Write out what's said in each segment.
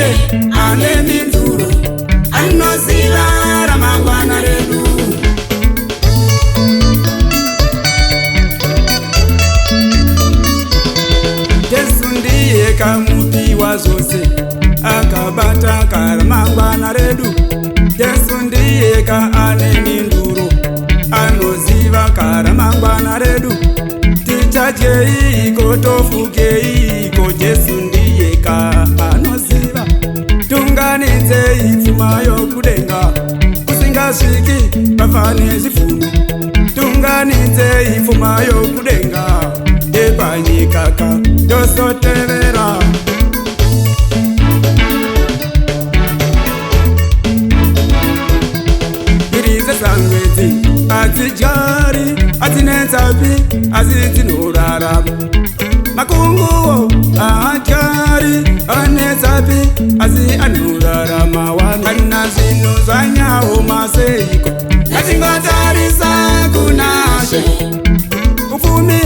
ndiye ane minduro, anoziva ramangwana redu. Jesu ndiye kamupi wa zvose, akabata karamangwana redu. Jesu ndiye ka ane minduro, anoziva karamangwana redu. Tichajeiko tofukeiko, Jesu ndiye ka anoziva. Tunganidzei pfuma yokudenga, usingasviki pafane zvifuno. Tunganidzei pfuma yokudenga, epanyika ka tosotevera. Sangwedzi adzijari adzinetsapi asi dzinorarama. Makunguwo ajari anetsapi asi anorarama. Kana zvinhu zvanyawo maseiko, ngatingotarisa kuna She. Upfumi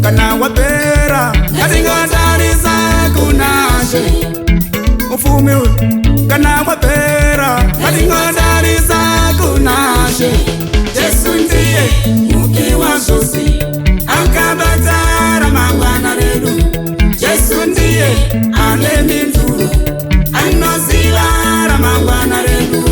kana wapera, ngatingotarisa kuna She. Upfumi kana wapera, ngatingotarisa kuna She. Jesu ndiye mupi wa zvose, akabata ramangwana redu. Jesu ndiye ane minduro, anoziva ramangwana redu.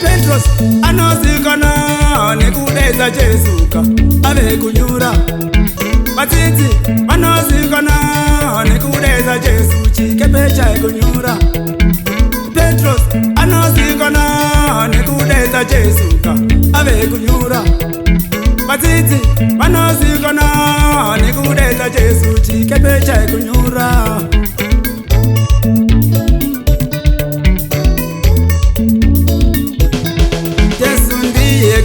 Petros anozikana nekudedza Jesu ka ave kunyura. Vadzidzi vanozikana nekudedza Jesu chikepe chaikunyura. Petros anozikana nekudedza Jesu ka ave kunyura. Vadzidzi vanozikana nekudedza Jesu chikepe chaikunyura.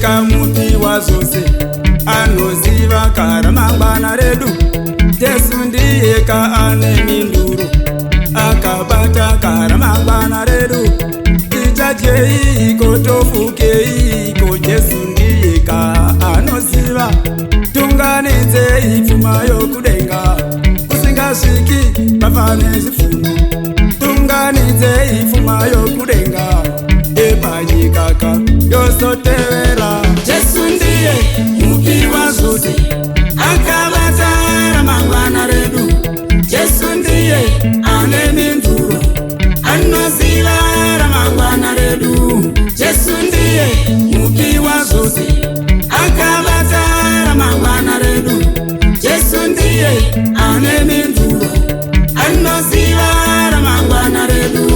Kamupi wa zvose, anoziva karamangwana redu. Jesu ndiye ka ane minduro, akabata karamangwana redu. Tichajeiko tofukeiko, Jesu ndiye ka anoziva. Tunganidzei pfuma yokudenga, usingasviki pafane zvifuno. Tunganidzei pfuma yokudenga, epanyika ka yosotevera. Jesu ndiye mupi wa zvose, akabata ramangwana redu. Jesu ndiye ane minduro, anoziva ramangwana redu. Jesu ndiye mupi wa zvose, akabata ramangwana redu. Jesu ndiye ane minduro, anoziva ramangwana redu.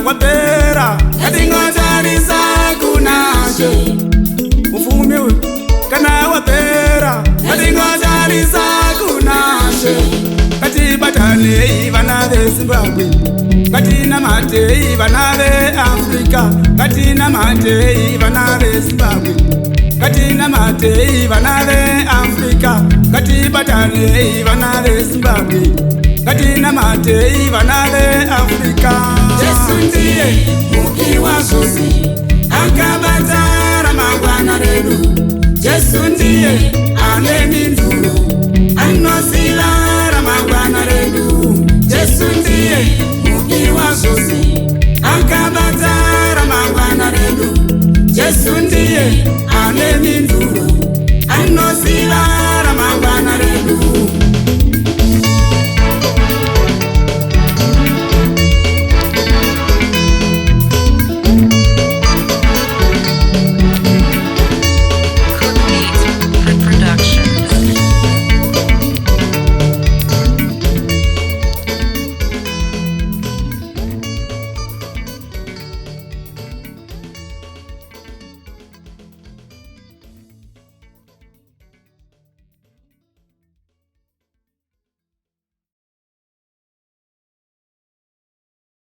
wapera katingotarisa kunashe ufumi kana wapera katingotarisa kunashe katibatanei vana veZimbabwe katinamatei vana veAfrica katinamatei vana veZimbabwe katinamatei vana veAfrica Afrika, ngatibatane vana veZimbabwe, ngatinamate vana veAfrica. Jesu ndiye muki wa zvose, akabata ramangwana redu. Jesu ndiye ane minduro, anoziva ramangwana redu. Jesu ndiye muki wa zvose, akabata ramangwana redu. Jesu ndiye ane minduro, anoziva